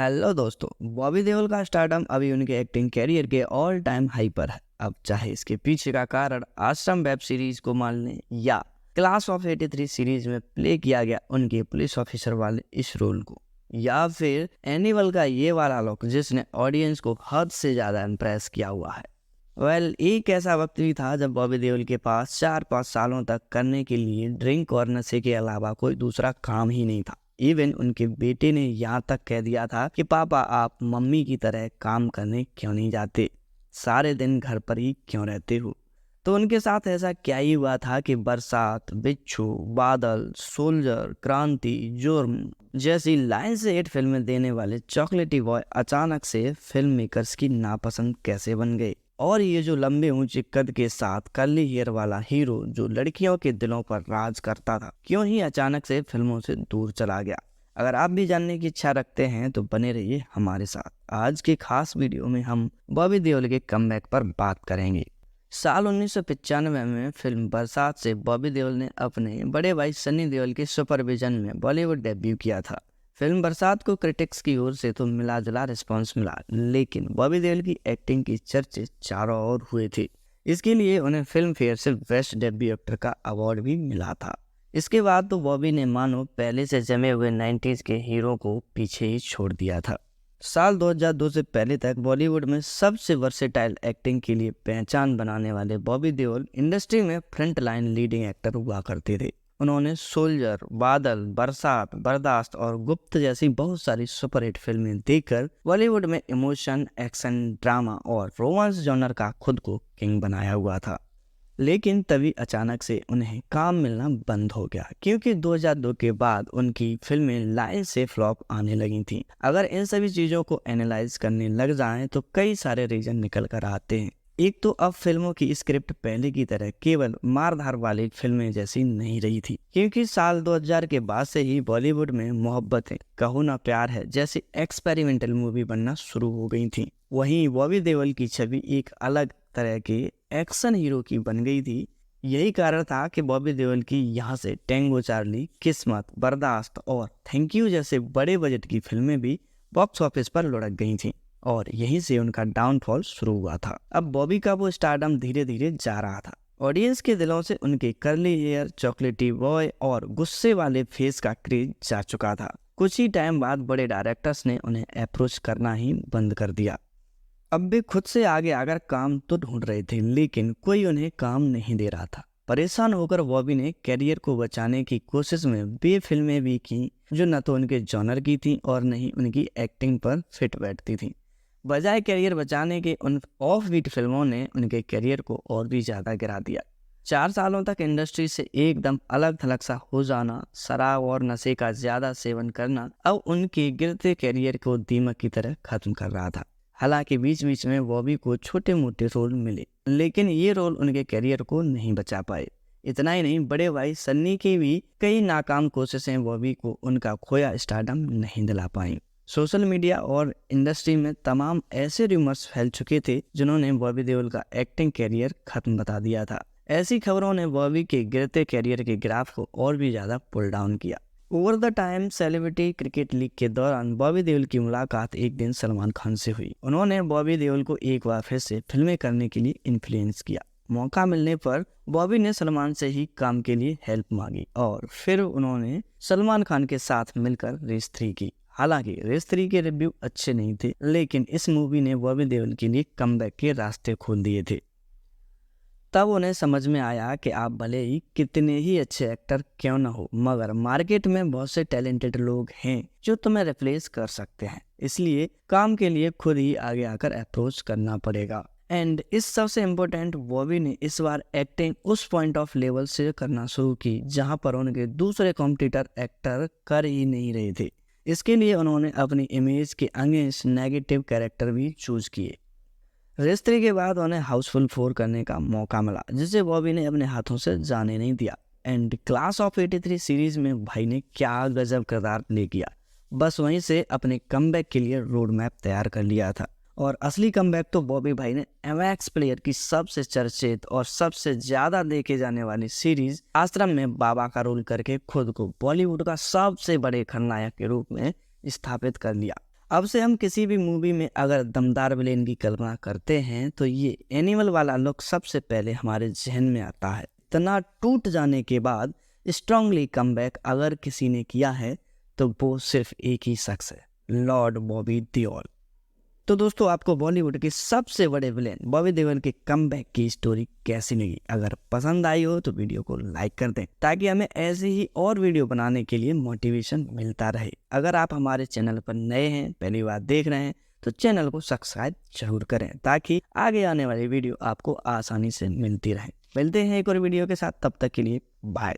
Hello दोस्तों। बॉबी देओल का stardom अभी उनके एक्टिंग कैरियर के ऑल टाइम हाई पर है। अब चाहे इसके पीछे का कारण आश्रम वेब सीरीज को मान लें या क्लास ऑफ 83 सीरीज में प्ले किया गया उनके पुलिस ऑफिसर वाले इस रोल को, या फिर एनिमल का ये वाला लुक जिसने ऑडियंस को हद से ज़्यादा इम्प्रेस किया हुआ है। एक ऐसा वक्त भी था जब बॉबी देओल के पास 4-5 सालों तक करने के लिए ड्रिंक और नशे के अलावा कोई दूसरा काम ही नहीं था। इवन उनके बेटे ने यहाँ तक कह दिया था कि पापा आप मम्मी की तरह काम करने क्यों नहीं जाते, सारे दिन घर पर ही क्यों रहते हो। तो उनके साथ ऐसा क्या ही हुआ था कि बरसात, बिच्छू, बादल, सोल्जर, क्रांति, जुर्म जैसी लाइन से हिट फिल्में देने वाले चॉकलेटी बॉय अचानक से फिल्म मेकर्स की नापसंद कैसे बन गए। और ये जो लंबे ऊंचे कद के साथ कर्ली हेयर वाला हीरो जो लड़कियों के दिलों पर राज करता था, क्यों ही अचानक से फिल्मों से दूर चला गया। अगर आप भी जानने की इच्छा रखते हैं तो बने रहिए हमारे साथ। आज के खास वीडियो में हम बॉबी देओल के कमबैक पर बात करेंगे। साल 1995 में फिल्म बरसात से बॉबी देओल ने अपने बड़े भाई सनी देओल के सुपरविजन में बॉलीवुड डेब्यू किया था। फिल्म बरसात को क्रिटिक्स की ओर से तो मिला जुला रिस्पॉन्स मिला, लेकिन बॉबी देओल की एक्टिंग की चर्चे चारों ओर हुए थे। इसके लिए उन्हें फिल्म फेयर से बेस्ट डेब्यू एक्टर का अवार्ड भी मिला था। इसके बाद तो बॉबी ने मानो पहले से जमे हुए 90s के हीरो को पीछे ही छोड़ दिया था। साल 2002 से पहले तक बॉलीवुड में सबसे वर्सेटाइल एक्टिंग के लिए पहचान बनाने वाले बॉबी देओल इंडस्ट्री में फ्रंट लाइन लीडिंग एक्टर हुआ करते थे। उन्होंने सोल्जर, बादल, बरसात, बर्दाश्त और गुप्त जैसी बहुत सारी सुपरहिट फिल्में देकर बॉलीवुड में इमोशन, एक्शन, ड्रामा और रोमांस जॉनर का खुद को किंग बनाया हुआ था। लेकिन तभी अचानक से उन्हें काम मिलना बंद हो गया, क्योंकि 2002 के बाद उनकी फिल्में लाइन से फ्लॉप आने लगी थीं। अगर इन सभी चीज़ों को एनालाइज करने लग जाएं तो कई सारे रीजन निकल कर आते हैं। एक तो अब फिल्मों की स्क्रिप्ट पहले की तरह केवल मारधार वाली फिल्में जैसी नहीं रही थी, क्योंकि साल 2000 के बाद से ही बॉलीवुड में मोहब्बतें, कहो ना प्यार है जैसी एक्सपेरिमेंटल मूवी बनना शुरू हो गई थी। वहीं बॉबी देओल की छवि एक अलग तरह के एक्शन हीरो की बन गई थी। यही कारण था कि बॉबी देओल की यहाँ से टेंगो चार्ली, किस्मत, बर्दाश्त और थैंक यू जैसे बड़े बजट की फिल्में भी बॉक्स ऑफिस पर लुढ़क गई थीं, और यहीं से उनका डाउनफॉल शुरू हुआ था। अब बॉबी का वो स्टारडम धीरे धीरे जा रहा था। ऑडियंस के दिलों से उनके कर्ली हेयर, चॉकलेटी बॉय और गुस्से वाले फेस का क्रेज जा चुका था। कुछ ही टाइम बाद बड़े डायरेक्टर्स ने उन्हें अप्रोच करना ही बंद कर दिया। अब वे खुद से आगे आकर काम तो ढूंढ रहे थे, लेकिन कोई उन्हें काम नहीं दे रहा था। परेशान होकर बॉबी ने करियर को बचाने की कोशिश में वे फिल्में भी की जो न तो उनके जॉनर की थी और न ही उनकी एक्टिंग पर फिट बैठती थी। बजाय करियर बचाने के उन ऑफ बीट फिल्मों ने उनके करियर को और भी ज़्यादा गिरा दिया। 4 सालों तक इंडस्ट्री से एकदम अलग थलग सा हो जाना, शराब और नशे का ज़्यादा सेवन करना अब उनके गिरते करियर को दीमक की तरह खत्म कर रहा था। हालांकि बीच बीच में बॉबी को छोटे मोटे रोल मिले, लेकिन ये रोल उनके करियर को नहीं बचा पाए। इतना ही नहीं, बड़े भाई सन्नी की भी कई नाकाम कोशिशें बॉबी को उनका खोया स्टारडम नहीं दिला पाई। सोशल मीडिया और इंडस्ट्री में तमाम ऐसे रूमर्स फैल चुके थे जिन्होंने बॉबी देओल का एक्टिंग कैरियर खत्म बता दिया था। ऐसी खबरों ने बॉबी के गिरते कैरियर के ग्राफ को और भी ज़्यादा पुल डाउन किया। Over the time celebrity cricket league के दौरान बॉबी देओल की मुलाकात एक दिन सलमान खान से हुई। उन्होंने बॉबी देओल को एक बार फिर से फिल्में करने के लिए इन्फ्लुएंस किया। मौका मिलने पर बॉबी ने सलमान से ही काम के लिए हेल्प मांगी और फिर उन्होंने सलमान खान के साथ मिलकर रेस 3 की। हालांकि रेस 3 के रिव्यू अच्छे नहीं थे, लेकिन इस मूवी ने बॉबी देओल के लिए कमबैक के रास्ते खोल दिए थे। तब उन्हें समझ में आया कि आप भले ही कितने ही अच्छे एक्टर क्यों न हो, मगर मार्केट में बहुत से टैलेंटेड लोग हैं जो तुम्हें रिप्लेस कर सकते हैं। इसलिए काम के लिए खुद ही आगे आकर अप्रोच करना पड़ेगा। एंड इस सबसे इम्पोर्टेंट, बॉबी ने इस बार एक्टिंग उस पॉइंट ऑफ लेवल से करना शुरू की जहां पर उनके दूसरे कॉम्पिटिटर एक्टर कर ही नहीं रहे थे। इसके लिए उन्होंने अपनी इमेज के अगेंस्ट नेगेटिव कैरेक्टर भी चूज किए। रेस 3 के बाद उन्हें हाउसफुल 4 करने का मौका मिला, जिसे बॉबी ने अपने हाथों से जाने नहीं दिया। एंड क्लास ऑफ 83 सीरीज में भाई ने क्या गजब किरदार प्ले किया। बस वहीं से अपने कमबैक के लिए रोड मैप तैयार कर लिया था। और असली कमबैक तो बॉबी भाई ने एमएक्स प्लेयर की सबसे चर्चित और सबसे ज़्यादा देखे जाने वाली सीरीज आश्रम में बाबा का रोल करके खुद को बॉलीवुड का सबसे बड़े खलनायक के रूप में स्थापित कर लिया। अब से हम किसी भी मूवी में अगर दमदार विलेन की कल्पना करते हैं तो ये एनिमल वाला लुक सबसे पहले हमारे जहन में आता है। इतना टूट जाने के बाद स्ट्रांगली कमबैक अगर किसी ने किया है तो वो सिर्फ एक ही शख्स है, लॉर्ड बॉबी देओल। तो दोस्तों, आपको बॉलीवुड के सबसे बड़े विलेन बॉबी देओल के कमबैक की स्टोरी कैसी लगी? अगर पसंद आई हो तो वीडियो को लाइक कर दें ताकि हमें ऐसे ही और वीडियो बनाने के लिए मोटिवेशन मिलता रहे। अगर आप हमारे चैनल पर नए हैं, पहली बार देख रहे हैं, तो चैनल को सब्सक्राइब जरूर करें ताकि आगे आने वाली वीडियो आपको आसानी से मिलती रहे। मिलते हैं एक और वीडियो के साथ, तब तक के लिए बाय।